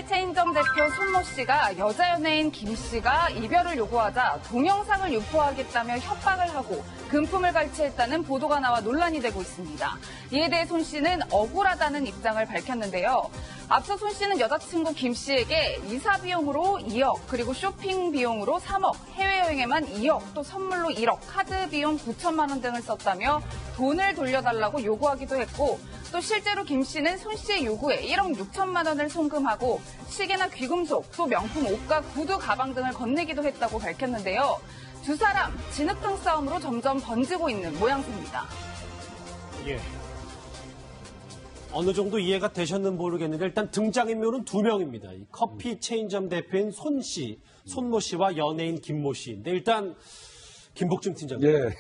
커피 체인점 대표 손모 씨가 여자 연예인 김 씨가 이별을 요구하자 동영상을 유포하겠다며 협박을 하고 금품을 갈취했다는 보도가 나와 논란이 되고 있습니다. 이에 대해 손 씨는 억울하다는 입장을 밝혔는데요. 앞서 손 씨는 여자친구 김 씨에게 이사 비용으로 2억, 그리고 쇼핑 비용으로 3억, 해외여행에만 2억, 또 선물로 1억, 카드 비용 9천만 원 등을 썼다며 돈을 돌려달라고 요구하기도 했고, 또 실제로 김 씨는 손 씨의 요구에 1억 6천만 원을 송금하고 시계나 귀금속, 또 명품 옷과 구두, 가방 등을 건네기도 했다고 밝혔는데요. 두 사람 진흙탕 싸움으로 점점 번지고 있는 모양새입니다. 예. 어느 정도 이해가 되셨는지 모르겠는데 일단 등장인물은 두 명입니다. 이 커피 체인점 대표인 손 씨, 손모 씨와 연예인 김모 씨인데 일단 김복중 팀장님. 예.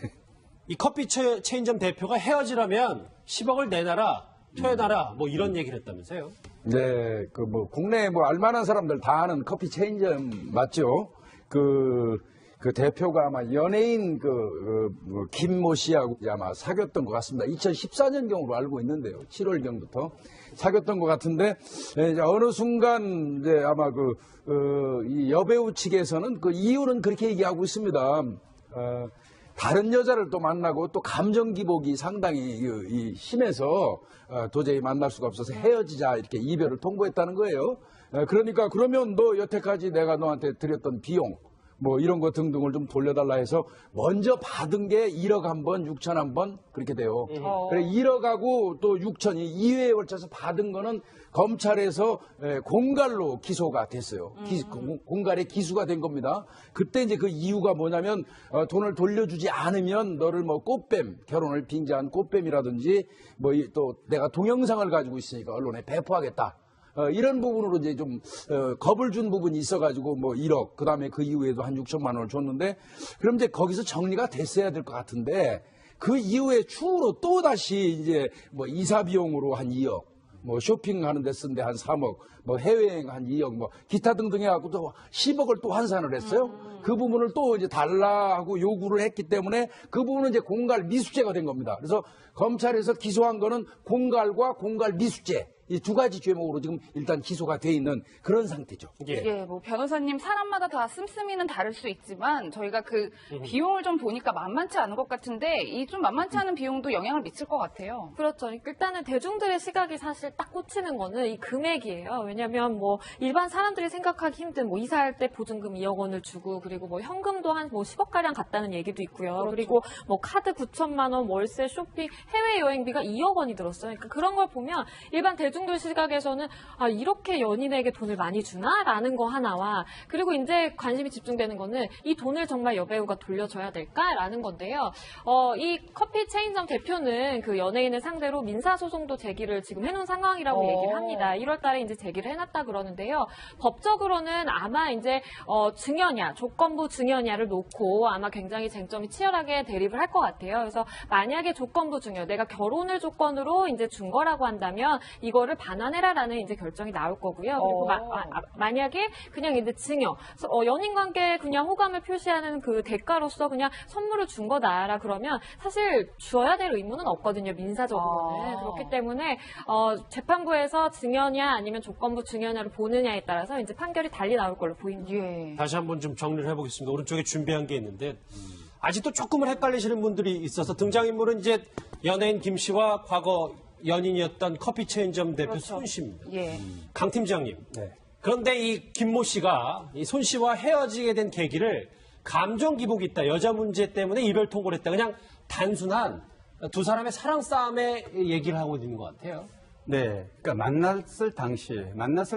이 커피 체인점 대표가 헤어지라면 10억을 내놔라, 토해놔라 뭐 이런 얘기를 했다면서요? 네, 국내에 알만한 사람들 다 아는 커피 체인점 맞죠? 그 대표가 아마 연예인 김모 씨하고 아마 사귀었던 것 같습니다. 2014년경으로 알고 있는데요. 7월경부터 사귀었던 것 같은데, 이제 어느 순간 이제 아마 이 여배우 측에서는 그 이유는 그렇게 얘기하고 있습니다. 다른 여자를 또 만나고 또 감정 기복이 상당히 심해서 도저히 만날 수가 없어서 헤어지자 이렇게 이별을 통보했다는 거예요. 그러니까 그러면 너 여태까지 내가 너한테 드렸던 비용 이런 거 등등을 좀 돌려달라 해서 먼저 받은 게 1억 한 번, 6천 한 번 그렇게 돼요. 그래 1억하고 또 6천이 2회에 걸쳐서 받은 거는 검찰에서 공갈로 기소가 됐어요. 공갈에 기수가 된 겁니다. 그때 이제 그 이유가 뭐냐면 돈을 돌려주지 않으면 너를 꽃뱀, 결혼을 빙자한 꽃뱀이라든지 또 내가 동영상을 가지고 있으니까 언론에 배포하겠다. 이런 부분으로 이제 좀 겁을 준 부분이 있어가지고 1억, 그 다음에 그 이후에도 한 6천만 원을 줬는데, 그럼 이제 거기서 정리가 됐어야 될 것 같은데, 그 이후에 추후로 또 다시 이제 이사 비용으로 한 2억, 쇼핑하는 데 쓴데 한 3억, 해외여행 한 2억, 기타 등등 해갖고 또 10억을 또 환산을 했어요. 그 부분을 또 이제 달라 하고 요구를 했기 때문에 그 부분은 이제 공갈 미수죄가 된 겁니다. 그래서 검찰에서 기소한 거는 공갈과 공갈 미수죄. 이 두 가지 죄목으로 지금 일단 기소가 돼 있는 그런 상태죠. 예, 변호사님 사람마다 다 씀씀이는 다를 수 있지만 저희가 비용을 좀 보니까 만만치 않은 것 같은데 이 좀 만만치 않은 비용도 영향을 미칠 것 같아요. 그렇죠. 일단은 대중들의 시각이 사실 딱 꽂히는 거는 이 금액이에요. 왜냐하면 일반 사람들이 생각하기 힘든 이사할 때 보증금 2억 원을 주고 그리고 현금도 한 10억 가량 갔다는 얘기도 있고요. 그렇죠. 그리고 카드 9천만 원, 월세, 쇼핑, 해외 여행비가 2억 원이 들었어요. 그러니까 그런 걸 보면 일반 대중들 시각에서는 이렇게 연인에게 돈을 많이 주나라는 거 하나와 그리고 이제 관심이 집중되는 거는 이 돈을 정말 여배우가 돌려줘야 될까라는 건데요. 이 커피 체인점 대표는 그 연예인을 상대로 민사소송도 제기를 지금 해놓은 상황이라고 얘기를 합니다. 1월 달에 이제 제기를 해놨다 그러는데요. 법적으로는 아마 이제 증여냐, 조건부 증여냐를 놓고 아마 굉장히 쟁점이 치열하게 대립을 할 것 같아요. 그래서 만약에 조건부 증여, 내가 결혼을 조건으로 이제 준 거라고 한다면 이거를 반환해라라는 이제 결정이 나올 거고요. 그리고 만약에 그냥 이제 증여, 연인 관계에 그냥 호감을 표시하는 그 대가로서 그냥 선물을 준 거다라 그러면 사실 줘야 될 의무는 없거든요. 민사적으로는. 그렇기 때문에 재판부에서 증여냐 아니면 조건부 증여냐를 보느냐에 따라서 이제 판결이 달리 나올 걸로 보입니다. 예. 다시 한번 좀 정리를 해보겠습니다. 오른쪽에 준비한 게 있는데 아직도 조금은 헷갈리시는 분들이 있어서 등장인물은 이제 연예인 김 씨와 과거 연인이었던 커피 체인점 대표 그렇죠. 손 씨입니다. 예. 강 팀장님. 네. 그런데 이 김모 씨가 이 손 씨와 헤어지게 된 계기를 감정 기복이 있다. 여자 문제 때문에 이별 통보를 했다. 그냥 단순한 두 사람의 사랑 싸움에 얘기를 하고 있는 것 같아요. 네. 그러니까 만났을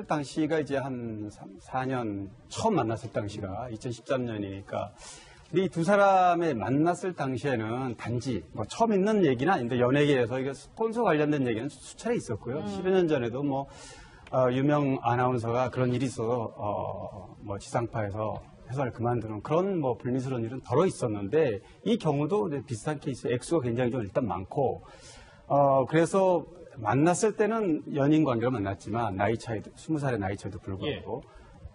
당시가 이제 한 4년 처음 만났을 당시가 2013년이니까 이 두 사람의 만났을 당시에는 단지 처음 있는 얘기는 아닌데 연예계에서 이게 스폰서 관련된 얘기는 수차례 있었고요. 10여 년 전에도 유명 아나운서가 그런 일이 있어서 지상파에서 회사를 그만두는 그런 불미스러운 일은 덜어 있었는데 이 경우도 비슷한 케이스 액수가 굉장히 좀 일단 많고 그래서 만났을 때는 연인 관계로 만났지만 나이 차이도 20살의 나이 차이도 불구하고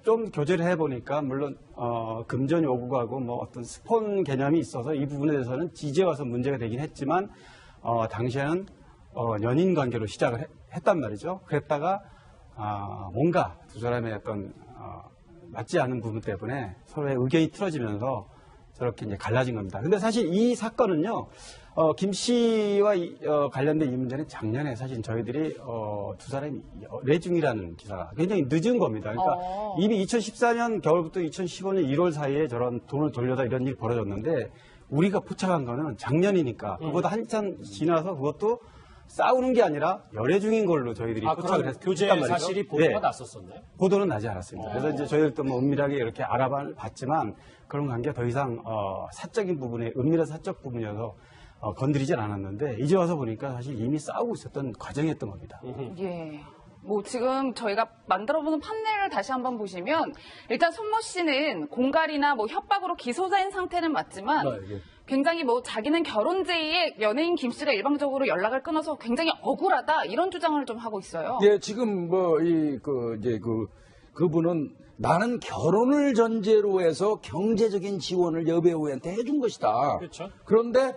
좀 교제를 해보니까 물론 금전이 오고 가고 어떤 스폰 개념이 있어서 이 부분에 대해서는 이제 와서 문제가 되긴 했지만 당시에는 연인 관계로 시작을 했단 말이죠. 그랬다가 뭔가 두 사람의 어떤 맞지 않은 부분 때문에 서로의 의견이 틀어지면서 저렇게 이제 갈라진 겁니다. 근데 사실 이 사건은요, 김 씨와 관련된 이 문제는 작년에 사실 저희들이 두 사람이 연애 중이라는 기사가 굉장히 늦은 겁니다. 그러니까 이미 2014년 겨울부터 2015년 1월 사이에 저런 돈을 돌려다 이런 일이 벌어졌는데 우리가 포착한 거는 작년이니까 그보다 한참 지나서 그것도 싸우는 게 아니라 연애 중인 걸로 저희들이 포착을 했단 교제 말이죠. 사실이 보도가 네. 났었었나요? 보도는 나지 않았습니다. 그래서 이제 저희들도 뭐 은밀하게 이렇게 알아봤지만 그런 관계가 더 이상 사적인 부분에 은밀한 사적 부분이어서 건드리진 않았는데 이제 와서 보니까 사실 이미 싸우고 있었던 과정이었던 겁니다. 예. 뭐 지금 저희가 만들어보는 판넬을 다시 한번 보시면 일단 손모 씨는 공갈이나 뭐 협박으로 기소된 상태는 맞지만 굉장히 뭐 자기는 결혼 제의에 연예인 김 씨가 일방적으로 연락을 끊어서 굉장히 억울하다 이런 주장을 좀 하고 있어요. 예, 지금 그분은 나는 결혼을 전제로 해서 경제적인 지원을 여배우한테 해준 것이다. 그렇죠. 그런데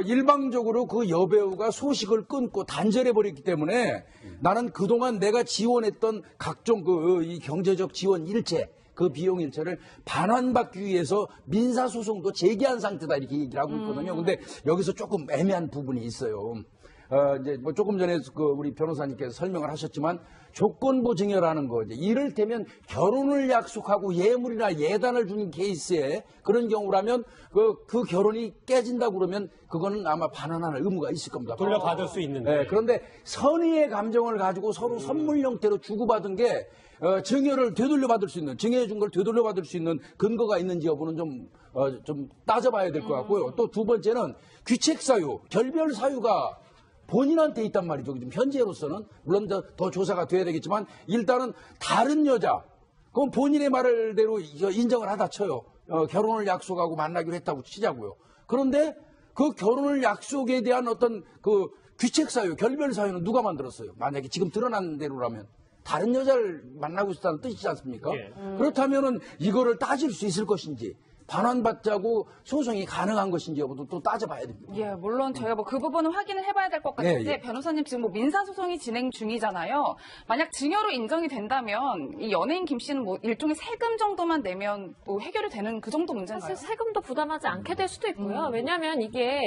일방적으로 그 여배우가 소식을 끊고 단절해버렸기 때문에 나는 그동안 내가 지원했던 각종 이 경제적 지원 일체, 그 비용 일체를 반환받기 위해서 민사소송도 제기한 상태다 이렇게 얘기를 하고 있거든요. 근데 여기서 조금 애매한 부분이 있어요. 이제 뭐 조금 전에 우리 변호사님께서 설명을 하셨지만 조건부 증여라는 거, 이를테면 결혼을 약속하고 예물이나 예단을 준 케이스에 그런 경우라면 그 결혼이 깨진다고 그러면 그거는 아마 반환할 의무가 있을 겁니다. 돌려받을 수 있는데. 네, 그런데 선의의 감정을 가지고 서로 선물 형태로 주고받은 게 증여를 되돌려받을 수 있는, 증여해 준 걸 되돌려받을 수 있는 근거가 있는지 여부는 좀 따져봐야 될 것 같고요. 또 두 번째는 귀책 사유, 결별 사유가 본인한테 있단 말이죠. 지금 현재로서는 물론 더 조사가 돼야 되겠지만 일단은 다른 여자, 그건 본인의 말대로 인정을 하다 쳐요. 결혼을 약속하고 만나기로 했다고 치자고요. 그런데 그 결혼을 약속에 대한 어떤 그 귀책 사유, 결별 사유는 누가 만들었어요? 만약에 지금 드러난 대로라면 다른 여자를 만나고 있다는 뜻이지 않습니까? 예. 그렇다면은 이거를 따질 수 있을 것인지, 반환받자고 소송이 가능한 것인지 여부도 또 따져봐야 됩니다. 예, 물론 저희가 뭐 그 부분은 확인을 해봐야 될 것 같은데 네, 예. 변호사님 지금 뭐 민사소송이 진행 중이잖아요. 만약 증여로 인정이 된다면 이 연예인 김 씨는 뭐 일종의 세금 정도만 내면 뭐 해결이 되는 그 정도 문제인가요? 사실 세금도 부담하지 않게 될 수도 있고요. 왜냐하면 이게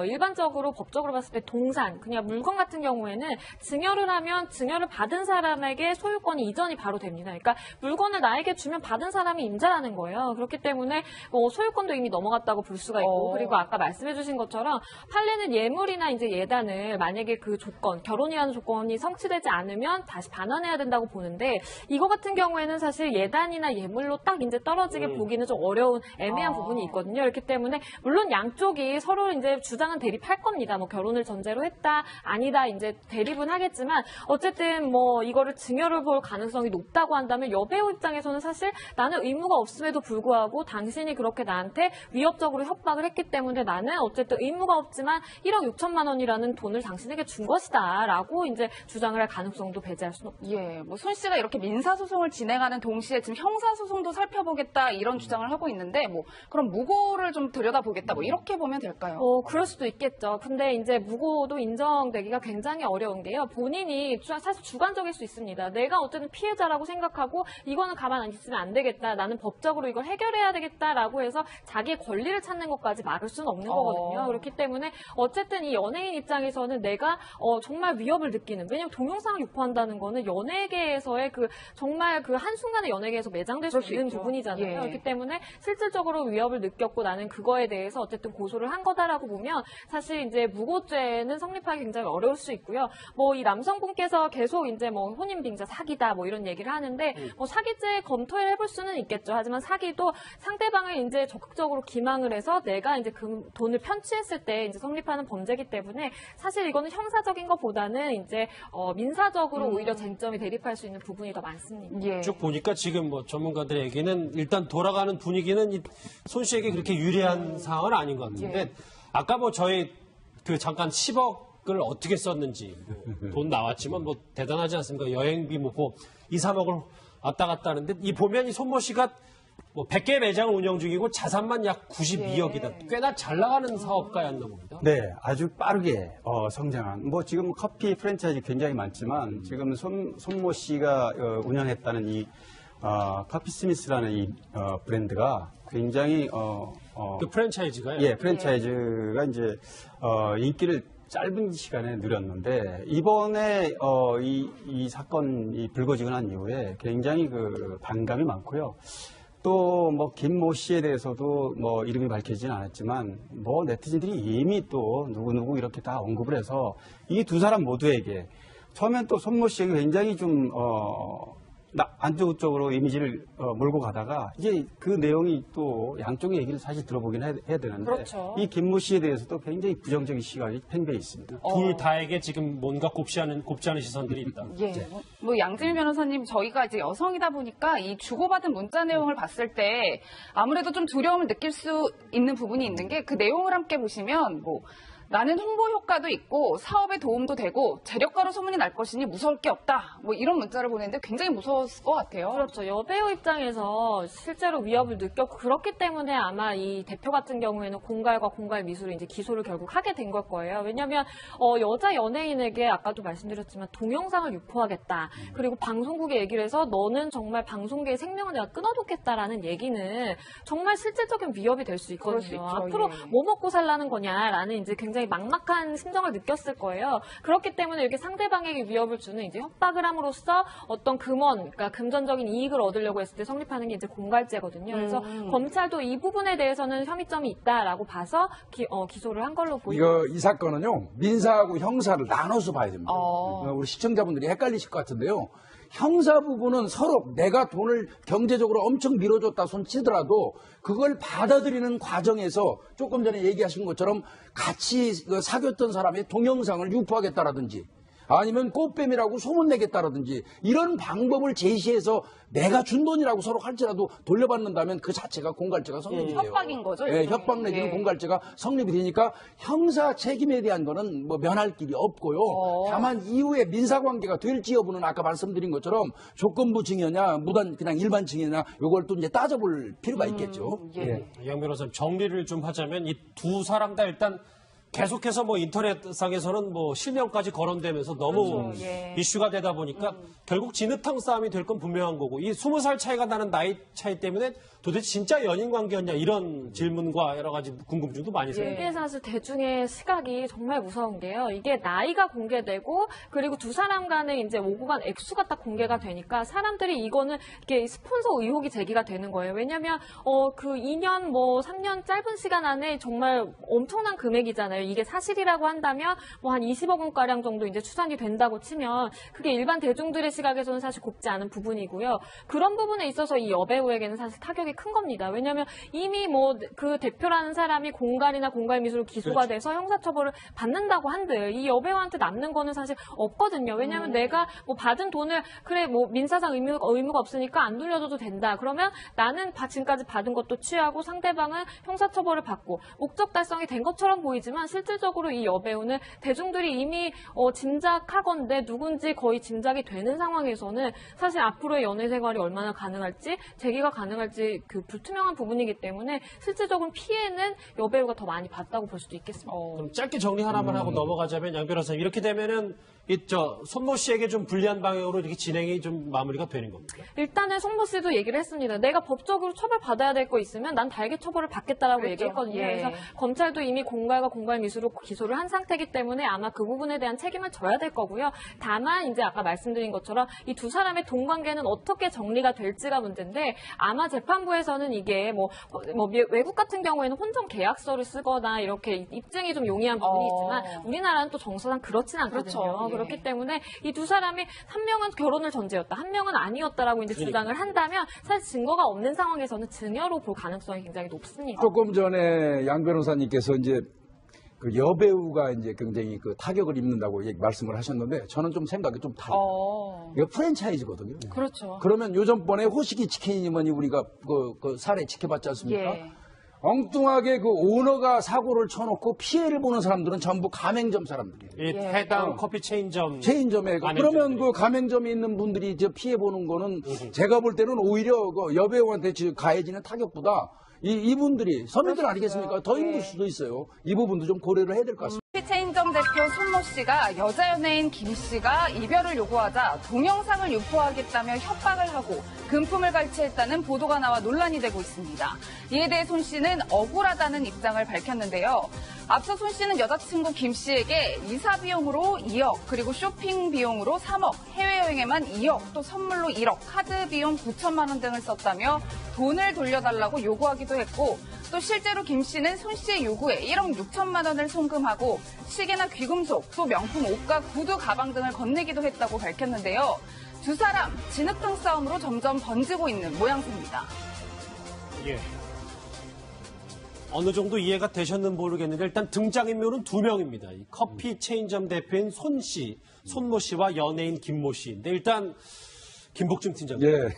일반적으로 법적으로 봤을 때 동산, 그냥 물건 같은 경우에는 증여를 하면 증여를 받은 사람에게 소유권이 이전이 바로 됩니다. 그러니까 물건을 나에게 주면 받은 사람이 임자라는 거예요. 그렇기 때문에 소유권도 이미 넘어갔다고 볼 수가 있고, 그리고 아까 말씀해주신 것처럼 판례는 예물이나 이제 예단을 만약에 그 조건, 결혼이라는 조건이 성취되지 않으면 다시 반환해야 된다고 보는데, 이거 같은 경우에는 사실 예단이나 예물로 딱 이제 떨어지게 보기는 좀 어려운 애매한 부분이 있거든요. 그렇기 때문에 물론 양쪽이 서로 이제 주장은 대립할 겁니다. 뭐 결혼을 전제로 했다, 아니다 이제 대립은 하겠지만 어쨌든 뭐 이거를 증여를 볼 가능성이 높다고 한다면 여배우 입장에서는 사실 나는 의무가 없음에도 불구하고 당신이 그렇게 나한테 위협적으로 협박을 했기 때문에 나는 어쨌든 의무가 없지만 1억 6천만 원이라는 돈을 당신에게 준 것이다 라고 이제 주장을 할 가능성도 배제할 수는 없죠. 예, 뭐 손 씨가 이렇게 민사소송을 진행하는 동시에 지금 형사소송도 살펴보겠다 이런 주장을 하고 있는데 뭐 그럼 무고를 좀 들여다보겠다 뭐 이렇게 보면 될까요? 그럴 수도 있겠죠. 근데 이제 무고도 인정되기가 굉장히 어려운 게요. 본인이 사실 주관적일 수 있습니다. 내가 어쨌든 피해자라고 생각하고 이거는 가만 안 있으면 안 되겠다. 나는 법적으로 이걸 해결해야 되겠다라고 해서 자기의 권리를 찾는 것까지 막을 수는 없는 거거든요. 그렇기 때문에 어쨌든 이 연예인 입장에서는 내가 정말 위협을 느끼는, 왜냐면 동영상을 유포한다는 거는 연예계에서의 그 정말 그 한순간에 연예계에서 매장될 수 있는 부분이잖아요. 예. 그렇기 때문에 실질적으로 위협을 느꼈고 나는 그거에 대해서 어쨌든 고소를 한 거다라고 보면 사실 이제 무고죄는 성립하기 굉장히 어려울 수 있고요. 뭐 이 남성분께서 계속 이제 뭐 혼인빙자 사기다 뭐 이런 얘기를 하는데 뭐 사기죄 검토를 해볼 수는 있겠죠. 하지만 사기도 상대방을 이제 적극적으로 기망을 해서 내가 이제 그 돈을 편취했을 때 이제 성립하는 범죄이기 때문에 사실 이거는 형사적인 것보다는 이제 민사적으로 오히려 쟁점이 대립할 수 있는 부분이 더 많습니다. 예. 쭉 보니까 지금 뭐 전문가들의 얘기는 일단 돌아가는 분위기는 손 씨에게 그렇게 유리한 상황은 아닌 것 같은데 아까 뭐 저희 그 잠깐 10억을 어떻게 썼는지 돈 나왔지만 뭐 대단하지 않습니까? 여행비 뭐 2, 3억을 왔다 갔다 하는데 이 보면 이 손모 씨가 뭐 100개 매장을 운영 중이고 자산만 약 92억이다. 꽤나 잘 나가는 사업가였나 봅니다. 네, 아주 빠르게 성장한. 뭐 지금 커피 프랜차이즈 굉장히 많지만 지금 손모 씨가 운영했다는 이 커피 스미스라는 이 브랜드가 굉장히 그 프랜차이즈가요? 예, 프랜차이즈가 이제 인기를 짧은 시간에 누렸는데 이번에 이 사건이 불거지고 난 이후에 굉장히 그 반감이 많고요. 또 뭐 김모 씨에 대해서도 뭐 이름이 밝혀지진 않았지만 뭐 네티즌들이 이미 또 누구누구 이렇게 다 언급을 해서 이 두 사람 모두에게 처음엔 또 손모 씨에게 굉장히 좀 안 좋은 쪽으로 이미지를 몰고 가다가 이제 그 내용이 또 양쪽의 얘기를 사실 들어보긴 해야 되는데 그렇죠. 이 김모 씨에 대해서도 굉장히 부정적인 시각이 팽배해 있습니다. 둘 다에게 지금 뭔가 곱지 않은 시선들이 있다. 예. 뭐 양지민 변호사님, 저희가 이제 여성이다 보니까 이 주고받은 문자 내용을 봤을 때 아무래도 좀 두려움을 느낄 수 있는 부분이 있는 게 그 내용을 함께 보시면 뭐 나는 홍보 효과도 있고 사업에 도움도 되고 재력가로 소문이 날 것이니 무서울 게 없다. 뭐 이런 문자를 보냈는데 굉장히 무서웠을 것 같아요. 그렇죠. 여배우 입장에서 실제로 위협을 느꼈고 그렇기 때문에 아마 이 대표 같은 경우에는 공갈과 공갈 미수로 이제 기소를 결국 하게 된 걸 거예요. 왜냐하면 여자 연예인에게 아까도 말씀드렸지만 동영상을 유포하겠다. 그리고 방송국에 얘기를 해서 너는 정말 방송계의 생명을 내가 끊어놓겠다라는 얘기는 정말 실질적인 위협이 될 수 있거든요. 그럴 수 있죠. 앞으로 예. 뭐 먹고 살라는 거냐라는 이제 굉장히 막막한 심정을 느꼈을 거예요. 그렇기 때문에 이렇게 상대방에게 위협을 주는 이제 협박을 함으로써 어떤 그러니까 금전적인 이익을 얻으려고 했을 때 성립하는 게 이제 공갈죄거든요. 그래서 검찰도 이 부분에 대해서는 혐의점이 있다라고 봐서 기소를 한 걸로 보입니다. 이 사건은요, 민사하고 형사를 나눠서 봐야 됩니다. 우리 시청자분들이 헷갈리실 것 같은데요. 형사 부분은 서로 내가 돈을 경제적으로 엄청 밀어줬다 손치더라도 그걸 받아들이는 과정에서 조금 전에 얘기하신 것처럼 같이 사귀었던 사람의 동영상을 유포하겠다라든지 아니면 꽃뱀이라고 소문내겠다라든지 이런 방법을 제시해서 내가 준 돈이라고 서로 할지라도 돌려받는다면 그 자체가 공갈죄가 성립이 돼요. 협박인 거죠. 네, 일종의. 협박 내지는 예. 공갈죄가 성립이 되니까 형사 책임에 대한 거는 뭐 면할 길이 없고요. 다만 이후에 민사관계가 될지 여부는 아까 말씀드린 것처럼 조건부 증여냐 무단 그냥 일반 증여냐 이걸 또 이제 따져볼 필요가 있겠죠. 예. 양 변호사님, 정리를 좀 하자면 이 두 사람 다 일단 계속해서 뭐 인터넷상에서는 뭐 실명까지 거론되면서 너무 그렇죠. 예. 이슈가 되다 보니까 결국 진흙탕 싸움이 될 건 분명한 거고 이 20살 차이가 나는 나이 차이 때문에 도대체 진짜 연인 관계였냐 이런 질문과 여러 가지 궁금증도 많이 생겨요. 이게 사실 대중의 시각이 정말 무서운 게요. 이게 나이가 공개되고 그리고 두 사람 간의 이제 오고 간 액수가 딱 공개가 되니까 사람들이 이거는 이게 스폰서 의혹이 제기가 되는 거예요. 왜냐하면 그 2년 뭐 3년 짧은 시간 안에 정말 엄청난 금액이잖아요. 이게 사실이라고 한다면 뭐 한 20억 원가량 정도 이제 추산이 된다고 치면 그게 일반 대중들의 시각에서는 사실 곱지 않은 부분이고요. 그런 부분에 있어서 이 여배우에게는 사실 타격이 큰 겁니다. 왜냐하면 이미 뭐 그 대표라는 사람이 공갈이나 공갈 미수로 기소가 돼서 형사처벌을 받는다고 한들 이 여배우한테 남는 거는 사실 없거든요. 왜냐하면 내가 뭐 받은 돈을 그래 뭐 민사상 의무가 없으니까 안 돌려줘도 된다. 그러면 나는 지금까지 받은 것도 취하고 상대방은 형사처벌을 받고 목적 달성이 된 것처럼 보이지만 실질적으로 이 여배우는 대중들이 이미 짐작하건대 누군지 거의 짐작이 되는 상황에서는 사실 앞으로의 연애 생활이 얼마나 가능할지 재기가 가능할지 그 불투명한 부분이기 때문에 실질적인 피해는 여배우가 더 많이 봤다고 볼 수도 있겠습니다. 그럼 짧게 정리 하나만 하고 넘어가자면 양 변호사님 이렇게 되면은 손모 씨에게 좀 불리한 방향으로 이렇게 진행이 좀 마무리가 되는 겁니다. 일단은 손모 씨도 얘기를 했습니다. 내가 법적으로 처벌받아야 될 거 있으면 난 달게 처벌을 받겠다라고 그렇죠. 얘기했거든요. 예. 그래서 검찰도 이미 공갈과 공갈 미수로 기소를 한 상태이기 때문에 아마 그 부분에 대한 책임을 져야 될 거고요. 다만 이제 아까 말씀드린 것처럼 이 두 사람의 동관계는 어떻게 정리가 될지가 문제인데 아마 재판부에서는 이게 뭐 외국 같은 경우에는 혼전 계약서를 쓰거나 이렇게 입증이 좀 용이한 부분이 있지만 우리나라는 또 정서상 그렇진 않거든요. 그렇죠. 예. 그렇기 때문에 이 두 사람이 한 명은 결혼을 전제였다, 한 명은 아니었다라고 이제 주장을 한다면 사실 증거가 없는 상황에서는 증여로 볼 가능성이 굉장히 높습니다. 조금 전에 양 변호사님께서 이제 그 여배우가 이제 굉장히 그 타격을 입는다고 말씀을 하셨는데 저는 좀 생각이 좀 달라요. 이거 프랜차이즈거든요. 그렇죠. 그러면 요전번에 호식이 치킨이니 우리가 그 사례 지켜봤지 않습니까? 예. 엉뚱하게 그 오너가 사고를 쳐놓고 피해를 보는 사람들은 전부 가맹점 사람들이에요. 이 해당 커피 체인점에 그러면 가맹점들이. 그 가맹점에 있는 분들이 저 피해 보는 거는 제가 볼 때는 오히려 그 여배우한테 가해지는 타격보다 이분들이 서민들 아니겠습니까? 더 힘들 수도 있어요. 이 부분도 좀 고려를 해야 될 것 같습니다. 커피 체인점 대표 손모 씨가 여자 연예인 김 씨가 이별을 요구하자 동영상을 유포하겠다며 협박을 하고 금품을 갈취했다는 보도가 나와 논란이 되고 있습니다. 이에 대해 손 씨는 억울하다는 입장을 밝혔는데요. 앞서 손 씨는 여자친구 김 씨에게 이사 비용으로 2억, 그리고 쇼핑 비용으로 3억, 해외여행에만 2억, 또 선물로 1억, 카드 비용 9천만 원 등을 썼다며 돈을 돌려달라고 요구하기도 했고, 또 실제로 김 씨는 손 씨의 요구에 1억 6천만 원을 송금하고 시계나 귀금속, 또 명품 옷과 구두, 가방 등을 건네기도 했다고 밝혔는데요. 두 사람 진흙탕 싸움으로 점점 번지고 있는 모양새입니다. 예. 어느 정도 이해가 되셨는지 모르겠는데 일단 등장인물은 두 명입니다. 이 커피 체인점 대표인 손 씨, 손모 씨와 연예인 김모 씨인데 일단 김복중 팀장님. 예.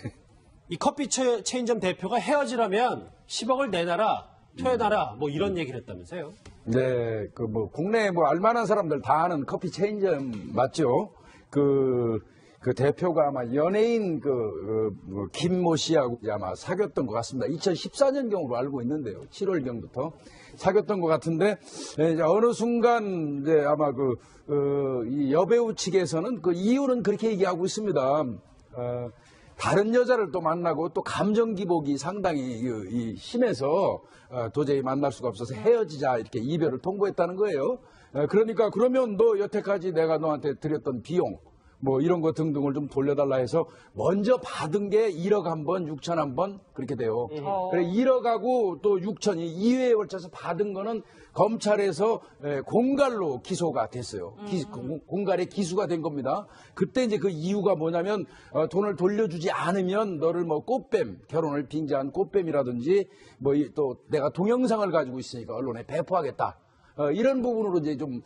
이 커피 체인점 대표가 헤어지라면 10억을 내놔라, 토해놔라 뭐 이런 얘기를 했다면서요? 네, 그 뭐 국내 뭐 알만한 사람들 다 아는 커피 체인점 맞죠? 그 대표가 아마 연예인 김모 씨하고 아마 사귀었던 것 같습니다. 2014년경으로 알고 있는데요. 7월경부터 사귀었던 것 같은데 이제 어느 순간 이제 아마 이 여배우 측에서는 그 이유는 그렇게 얘기하고 있습니다. 다른 여자를 또 만나고 또 감정 기복이 상당히 심해서 도저히 만날 수가 없어서 헤어지자 이렇게 이별을 통보했다는 거예요. 그러니까 그러면 너 여태까지 내가 너한테 드렸던 비용 뭐 이런 거 등등을 좀 돌려달라 해서 먼저 받은 게 1억 한 번, 6천 한 번 그렇게 돼요. 그래 1억하고 또 6천이 2회에 걸쳐서 받은 거는 검찰에서 공갈로 기소가 됐어요. 공갈에 기수가 된 겁니다. 그때 이제 그 이유가 뭐냐면 돈을 돌려주지 않으면 너를 뭐 꽃뱀, 결혼을 빙자한 꽃뱀이라든지 뭐 또 내가 동영상을 가지고 있으니까 언론에 배포하겠다. 이런 부분으로 이제 좀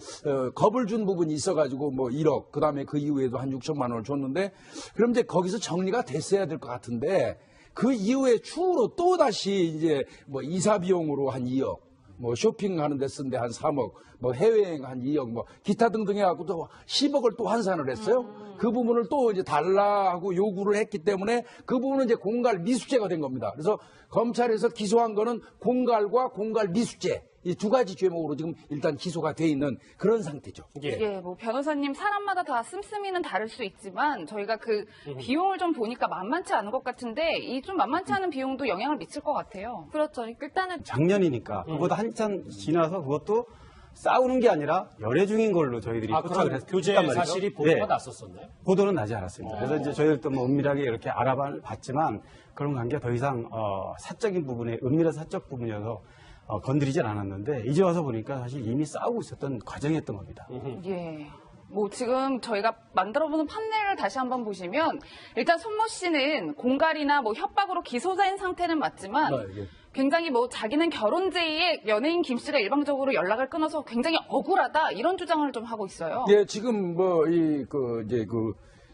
겁을 준 부분이 있어가지고 뭐 1억 그다음에 그 이후에도 한 6천만 원을 줬는데 그럼 이제 거기서 정리가 됐어야 될 것 같은데 그 이후에 추후로 또 다시 이제 뭐 이사 비용으로 한 2억 뭐 쇼핑하는 데 쓴데 한 3억 뭐 해외여행 한 2억 뭐 기타 등등 해갖고 또 10억을 또 환산을 했어요. 그 부분을 또 이제 달라 하고 요구를 했기 때문에 그 부분은 이제 공갈 미수죄가 된 겁니다. 그래서 검찰에서 기소한 거는 공갈과 공갈 미수죄 이 두 가지 죄목으로 지금 일단 기소가 돼 있는 그런 상태죠. 예, 뭐 변호사님 사람마다 다 씀씀이는 다를 수 있지만 저희가 그 비용을 좀 보니까 만만치 않은 것 같은데 이 좀 만만치 않은 비용도 영향을 미칠 것 같아요. 그렇죠. 일단은 작년이니까 그보다 한참 지나서 그것도 싸우는 게 아니라 열애 중인 걸로 저희들이 포착을 그럼 했단 교제 말이죠. 사실이 보도가 네. 났었었나요? 보도는 나지 않았습니다. 그래서 이제 저희들도 뭐 은밀하게 이렇게 알아봤지만 그런 관계가 더 이상 사적인 부분에 은밀한 사적 부분이어서 건드리진 않았는데 이제 와서 보니까 사실 이미 싸우고 있었던 과정이었던 겁니다. 예. 뭐 지금 저희가 만들어보는 판넬을 다시 한번 보시면 일단 손모 씨는 공갈이나 뭐 협박으로 기소된 상태는 맞지만 굉장히 뭐 자기는 결혼 제의에 연예인 김 씨가 일방적으로 연락을 끊어서 굉장히 억울하다 이런 주장을 좀 하고 있어요. 예, 지금 뭐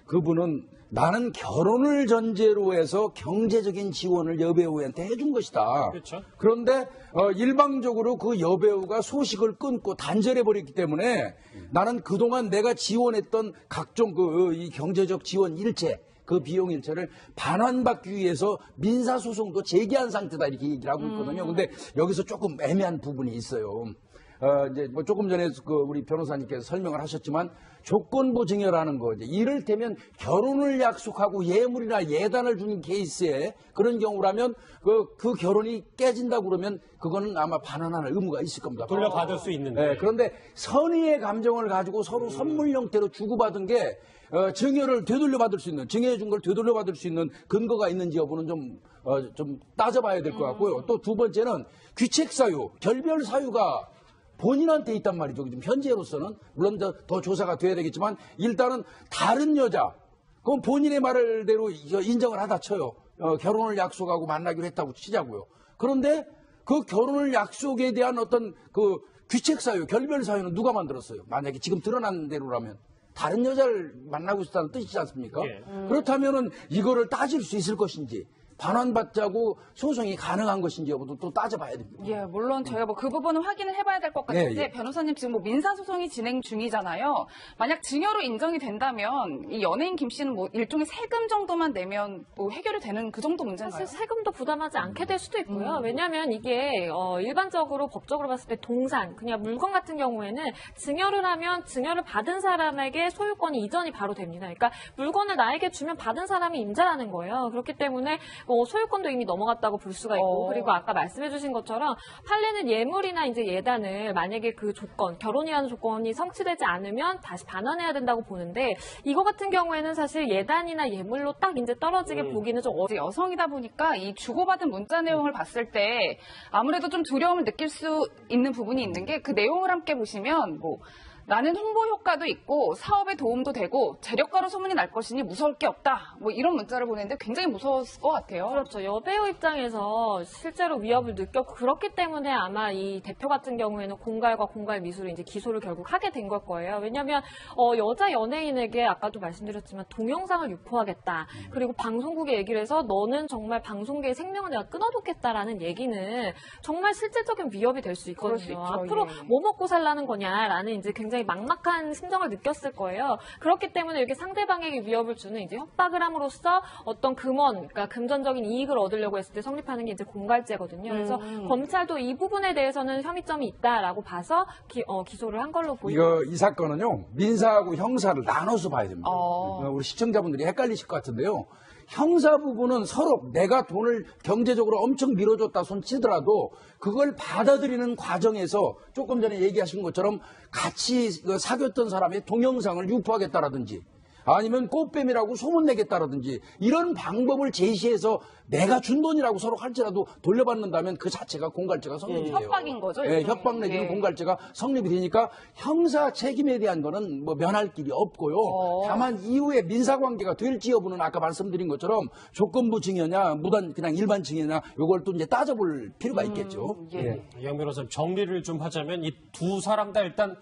그분은 나는 결혼을 전제로 해서 경제적인 지원을 여배우한테 해준 것이다. 그렇죠. 그런데 일방적으로 그 여배우가 소식을 끊고 단절해버렸기 때문에 나는 그동안 내가 지원했던 각종 이 경제적 지원 일체 그 비용 일체를 반환받기 위해서 민사소송도 제기한 상태다 이렇게 얘기를 하고 있거든요. 근데 여기서 조금 애매한 부분이 있어요. 이제 뭐 조금 전에 우리 변호사님께서 설명을 하셨지만 조건부 증여라는 거, 이를테면 결혼을 약속하고 예물이나 예단을 준 케이스에 그런 경우라면 그 결혼이 깨진다고 그러면 그거는 아마 반환할 의무가 있을 겁니다. 돌려받을 수 있는데. 네, 그런데 선의의 감정을 가지고 서로 선물 형태로 주고받은 게 증여를 되돌려받을 수 있는, 증여해 준 걸 되돌려받을 수 있는 근거가 있는지 여부는 좀 따져봐야 될 것 같고요. 또 두 번째는 귀책 사유, 결별 사유가 본인한테 있단 말이죠. 지금 현재로서는 물론 더 조사가 돼야 되겠지만 일단은 다른 여자, 그건 본인의 말대로 인정을 하다 쳐요. 결혼을 약속하고 만나기로 했다고 치자고요. 그런데 그 결혼을 약속에 대한 어떤 그 귀책 사유, 결별 사유는 누가 만들었어요? 만약에 지금 드러난 대로라면 다른 여자를 만나고 있다는 뜻이지 않습니까? 예. 그렇다면은 이거를 따질 수 있을 것인지. 반환받자고 소송이 가능한 것인지 여부도 또 따져봐야 됩니다. 예, 물론 저희가 뭐 그 부분은 확인을 해봐야 될 것 같은데 예, 예. 변호사님 지금 뭐 민사소송이 진행 중이잖아요. 만약 증여로 인정이 된다면 이 연예인 김 씨는 뭐 일종의 세금 정도만 내면 뭐 해결이 되는 그 정도 문제인가요? 사실 세금도 부담하지 않게 될 수도 있고요. 왜냐하면 이게 일반적으로 법적으로 봤을 때 동산, 그냥 물건 같은 경우에는 증여를 하면 증여를 받은 사람에게 소유권이 이전이 바로 됩니다. 그러니까 물건을 나에게 주면 받은 사람이 임자라는 거예요. 그렇기 때문에 소유권도 이미 넘어갔다고 볼 수가 있고, 그리고 아까 말씀해주신 것처럼 판례는 예물이나 이제 예단을 만약에 그 조건, 결혼이라는 조건이 성취되지 않으면 다시 반환해야 된다고 보는데, 이거 같은 경우에는 사실 예단이나 예물로 딱 이제 떨어지게 보기는 좀 이제 여성이다 보니까 이 주고받은 문자 내용을 봤을 때 아무래도 좀 두려움을 느낄 수 있는 부분이 있는 게 그 내용을 함께 보시면 뭐 나는 홍보 효과도 있고 사업에 도움도 되고 재력가로 소문이 날 것이니 무서울 게 없다. 뭐 이런 문자를 보냈는데 굉장히 무서웠을 것 같아요. 그렇죠. 여배우 입장에서 실제로 위협을 느꼈고 그렇기 때문에 아마 이 대표 같은 경우에는 공갈과 공갈 미수로 이제 기소를 결국 하게 된 걸 거예요. 왜냐하면 여자 연예인에게 아까도 말씀드렸지만 동영상을 유포하겠다. 그리고 방송국에 얘기를 해서 너는 정말 방송계의 생명을 내가 끊어놓겠다라는 얘기는 정말 실질적인 위협이 될 수 있거든요. 그럴 수 있죠. 앞으로 예. 뭐 먹고 살라는 거냐라는 이제 굉장히 막막한 심정을 느꼈을 거예요. 그렇기 때문에 이렇게 상대방에게 위협을 주는 이제 협박을 함으로써 어떤 금원, 그러니까 금전적인 이익을 얻으려고 했을 때 성립하는 게 이제 공갈죄거든요. 그래서 검찰도 이 부분에 대해서는 혐의점이 있다라고 봐서 기소를 한 걸로 보이고. 이 사건은요, 민사하고 형사를 나눠서 봐야 됩니다. 우리 시청자분들이 헷갈리실 것 같은데요. 형사 부분은 서로 내가 돈을 경제적으로 엄청 밀어줬다 손치더라도 그걸 받아들이는 과정에서 조금 전에 얘기하신 것처럼 같이 사귀었던 사람의 동영상을 유포하겠다라든지 아니면 꽃뱀이라고 소문내겠다라든지 이런 방법을 제시해서 내가 준 돈이라고 서로 할지라도 돌려받는다면 그 자체가 공갈죄가 성립이 돼요. 협박인 거죠? 네, 일종의. 협박 내지는 예. 공갈죄가 성립이 되니까 형사 책임에 대한 거는 뭐 면할 길이 없고요. 다만 이후에 민사관계가 될지 여부는 아까 말씀드린 것처럼 조건부 증여냐 무단 그냥 일반 증여냐 이걸 또 이제 따져볼 필요가 있겠죠. 예. 양 변호사님 정리를 좀 하자면 이 두 사람 다 일단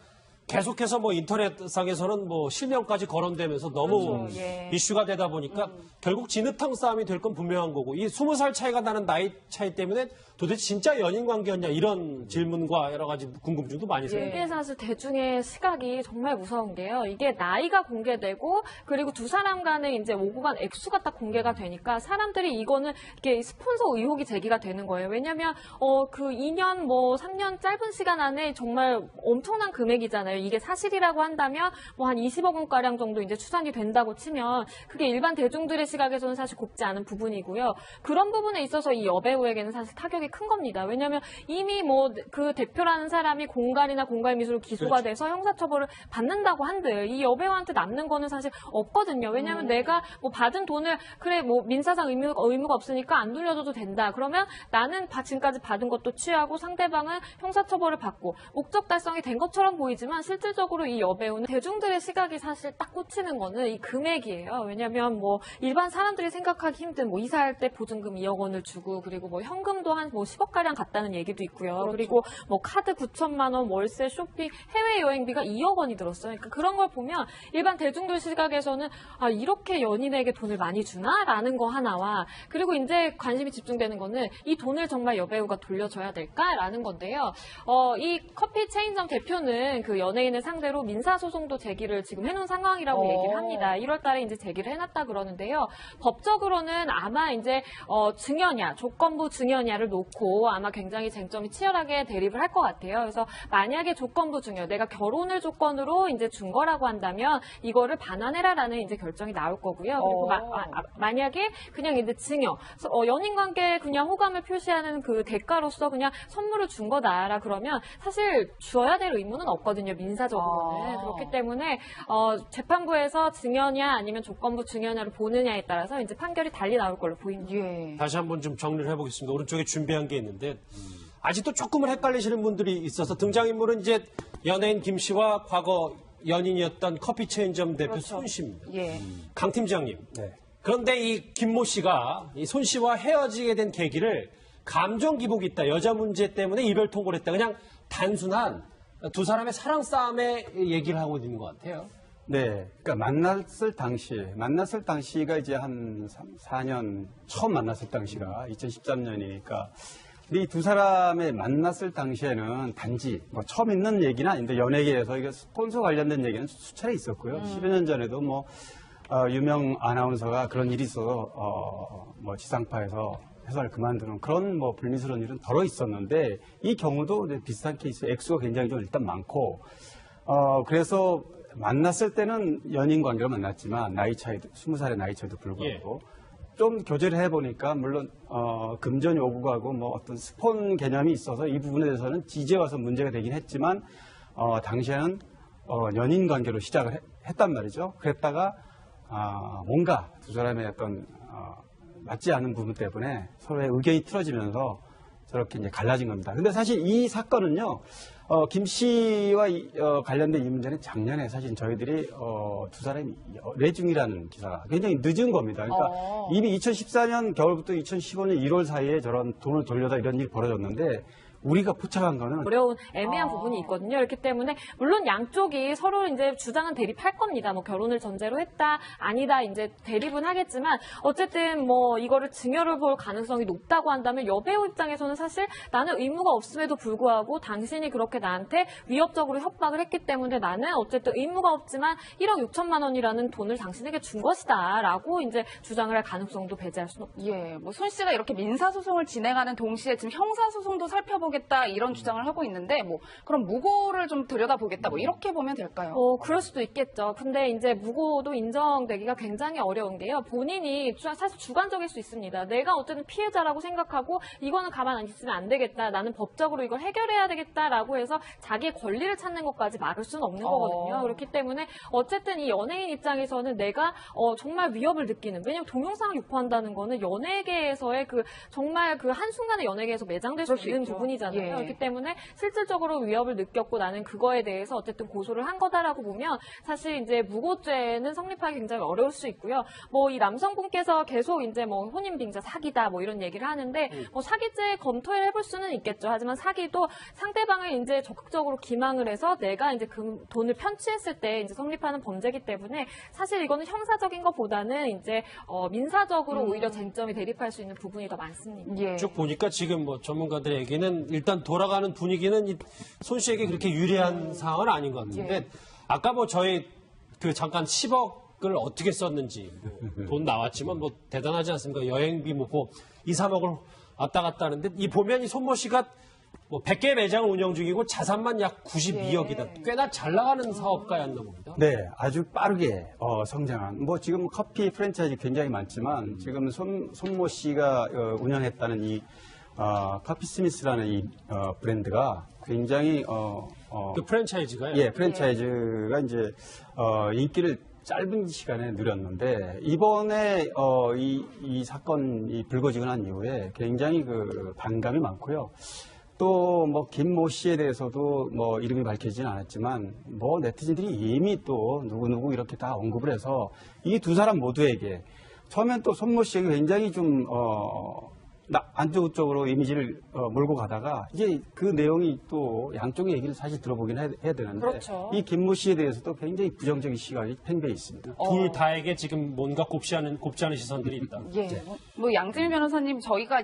계속해서 뭐 인터넷상에서는 뭐 실명까지 거론되면서 너무 그렇죠. 예. 이슈가 되다 보니까 결국 진흙탕 싸움이 될 건 분명한 거고 이 20살 차이가 나는 나이 차이 때문에 도대체 진짜 연인 관계였냐 이런 질문과 여러 가지 궁금증도 많이 생겨요. 이게 사실 대중의 시각이 정말 무서운 게요. 이게 나이가 공개되고 그리고 두 사람 간의 이제 오고 간 액수가 딱 공개가 되니까 사람들이 이거는 이게 스폰서 의혹이 제기가 되는 거예요. 왜냐하면 그 2년 뭐 3년 짧은 시간 안에 정말 엄청난 금액이잖아요. 이게 사실이라고 한다면 뭐 한 20억 원 가량 정도 이제 추산이 된다고 치면 그게 일반 대중들의 시각에서는 사실 곱지 않은 부분이고요. 그런 부분에 있어서 이 여배우에게는 사실 타격이 큰 겁니다. 왜냐하면 이미 뭐 그 대표라는 사람이 공갈이나 공갈 미수로 기소가 돼서 형사처벌을 받는다고 한들 이 여배우한테 남는 거는 사실 없거든요. 왜냐하면 내가 뭐 받은 돈을 그래 뭐 민사상 의무가 없으니까 안 돌려줘도 된다. 그러면 나는 지금까지 받은 것도 취하고 상대방은 형사처벌을 받고 목적 달성이 된 것처럼 보이지만 실질적으로 이 여배우는 대중들의 시각이 사실 딱 꽂히는 거는 이 금액이에요. 왜냐하면 뭐 일반 사람들이 생각하기 힘든 뭐 이사할 때 보증금 2억 원을 주고 그리고 뭐 현금도 한 뭐 10억 가량 갔다는 얘기도 있고요. 그렇죠. 그리고 뭐 카드 9천만 원, 월세, 쇼핑, 해외 여행비가 2억 원이 들었어요. 그러니까 그런 걸 보면 일반 대중들 시각에서는 아 이렇게 연인에게 돈을 많이 주나라는 거 하나와 그리고 이제 관심이 집중되는 거는 이 돈을 정말 여배우가 돌려줘야 될까라는 건데요. 이 커피 체인점 대표는 그 연예인을 상대로 민사소송도 제기를 지금 해놓은 상황이라고 얘기를 합니다. 1월달에 이제 제기를 해놨다 그러는데요. 법적으로는 아마 이제 증여냐, 조건부 증여냐를 놓고 아마 굉장히 쟁점이 치열하게 대립을 할 것 같아요. 그래서 만약에 조건부 증여, 내가 결혼을 조건으로 이제 준 거라고 한다면 이거를 반환해라라는 이제 결정이 나올 거고요. 그리고 만약에 그냥 이제 증여, 연인 관계에 그냥 호감을 표시하는 그 대가로서 그냥 선물을 준 거다라 그러면 사실 줘야 될 의무는 없거든요. 민사적으로는. 그렇기 때문에 재판부에서 증여냐 아니면 조건부 증여냐를 보느냐에 따라서 이제 판결이 달리 나올 걸로 보입니다. 예. 다시 한번 좀 정리를 해보겠습니다. 오른쪽에 준비한 게 있는데 아직도 조금은 헷갈리시는 분들이 있어서 등장인물은 이제 연예인 김 씨와 과거 연인이었던 커피 체인점 대표 손 씨입니다. 예. 강 팀장님. 네. 그런데 이 김모 씨가 이 손 씨와 헤어지게 된 계기를 감정 기복이 있다. 여자 문제 때문에 이별 통보를 했다. 그냥 단순한 두 사람의 사랑 싸움에 얘기를 하고 있는 것 같아요. 네, 그러니까 만났을 당시가 이제 한 4년 처음 만났을 당시가 2013년이니까 이 두 사람의 만났을 당시에는 단지 뭐 처음 있는 얘기는 아닌데 연예계에서 이게 스폰서 관련된 얘기는 수차례 있었고요. 10여 년 전에도 뭐 유명 아나운서가 그런 일이 있어서 뭐 지상파에서 회사를 그만두는 그런 뭐 불미스러운 일은 덜어 있었는데 이 경우도 이제 비슷한 케이스 액수가 굉장히 좀 일단 많고 그래서 만났을 때는 연인 관계로 만났지만 나이 차이도 20살의 나이 차이도 불구하고 좀 교제를 해보니까 물론 금전 요구하고 뭐 어떤 스폰 개념이 있어서 이 부분에 대해서는 이제 와서 문제가 되긴 했지만 당시에는 연인 관계로 시작을 했단 말이죠. 그랬다가 뭔가 두 사람의 어떤 맞지 않는 부분 때문에 서로의 의견이 틀어지면서 저렇게 이제 갈라진 겁니다. 근데 사실 이 사건은요, 김 씨와 관련된 이 문제는 작년에 사실 저희들이 두 사람이 연애 중이라는 기사가 굉장히 늦은 겁니다. 그러니까 이미 2014년 겨울부터 2015년 1월 사이에 저런 돈을 돌려다 이런 일이 벌어졌는데 우리가 포착한 거는 어려운 애매한 부분이 있거든요. 그렇기 때문에 물론 양쪽이 서로 이제 주장은 대립할 겁니다. 뭐 결혼을 전제로 했다, 아니다 이제 대립은 하겠지만 어쨌든 뭐 이거를 증여를 볼 가능성이 높다고 한다면 여배우 입장에서는 사실 나는 의무가 없음에도 불구하고 당신이 그렇게 나한테 위협적으로 협박을 했기 때문에 나는 어쨌든 의무가 없지만 1억 6천만 원이라는 돈을 당신에게 준 것이다라고 이제 주장을 할 가능성도 배제할 수는 없죠. 예, 뭐 손 씨가 이렇게 민사소송을 진행하는 동시에 지금 형사소송도 살펴보겠다 이런 주장을 하고 있는데 뭐 그럼 무고를 좀 들여다보겠다 뭐 이렇게 보면 될까요? 그럴 수도 있겠죠. 근데 이제 무고도 인정되기가 굉장히 어려운 게요. 본인이 사실 주관적일 수 있습니다. 내가 어쨌든 피해자라고 생각하고 이거는 가만 안 있으면 안 되겠다. 나는 법적으로 이걸 해결해야 되겠다라고 해서 자기의 권리를 찾는 것까지 막을 수는 없는 거거든요. 그렇기 때문에 어쨌든 이 연예인 입장에서는 내가 정말 위협을 느끼는, 왜냐면 동영상을 유포한다는 거는 연예계에서의 그 정말 그 한순간에 연예계에서 매장될 수 있는 부분이잖아요. 예. 그렇기 때문에 실질적으로 위협을 느꼈고 나는 그거에 대해서 어쨌든 고소를 한 거다라고 보면 사실 이제 무고죄는 성립하기 굉장히 어려울 수 있고요. 뭐 이 남성분께서 계속 이제 뭐 혼인빙자 사기다 뭐 이런 얘기를 하는데 뭐 사기죄 검토를 해볼 수는 있겠죠. 하지만 사기도 상대방을 이제 적극적으로 기망을 해서 내가 이제 그 돈을 편취했을 때 이제 성립하는 범죄이기 때문에 사실 이거는 형사적인 것보다는 이제 민사적으로 오히려 쟁점이 대립할 수 있는 부분이 더 많습니다. 예. 쭉 보니까 지금 뭐 전문가들의 얘기는 일단 돌아가는 분위기는 손 씨에게 그렇게 유리한 상황은 아닌 것 같은데 아까 뭐 저희 그 잠깐 10억을 어떻게 썼는지 돈 나왔지만 뭐 대단하지 않습니까? 여행비 뭐 2, 3억을 왔다 갔다 하는데 이 보면 이 손모 씨가 뭐 100개 매장을 운영 중이고 자산만 약 92억이다. 꽤나 잘 나가는 사업가였나 봅니다. 네, 아주 빠르게 성장한. 뭐 지금 커피 프랜차이즈 굉장히 많지만 지금 손모 씨가 운영했다는 이 커피 스미스라는 이 브랜드가 굉장히 그 프랜차이즈가요? 예, 프랜차이즈가 이제 인기를 짧은 시간에 누렸는데 이번에 이 사건이 불거지고 난 이후에 굉장히 그 반감이 많고요. 또 뭐 김모 씨에 대해서도 뭐 이름이 밝혀지진 않았지만 뭐 네티즌들이 이미 또 누구누구 이렇게 다 언급을 해서 이 두 사람 모두에게 처음엔 또 손모 씨에게 굉장히 좀 안 좋은 쪽으로 이미지를 몰고 가다가 이제 그 내용이 또 양쪽의 얘기를 사실 들어보긴 해야 되는데 그렇죠. 이 김모 씨에 대해서도 굉장히 부정적인 시각이 팽배해 있습니다. 둘 다에게 지금 뭔가 곱지 않은 시선들이 있다. 예. 뭐 양재민 변호사님 저희가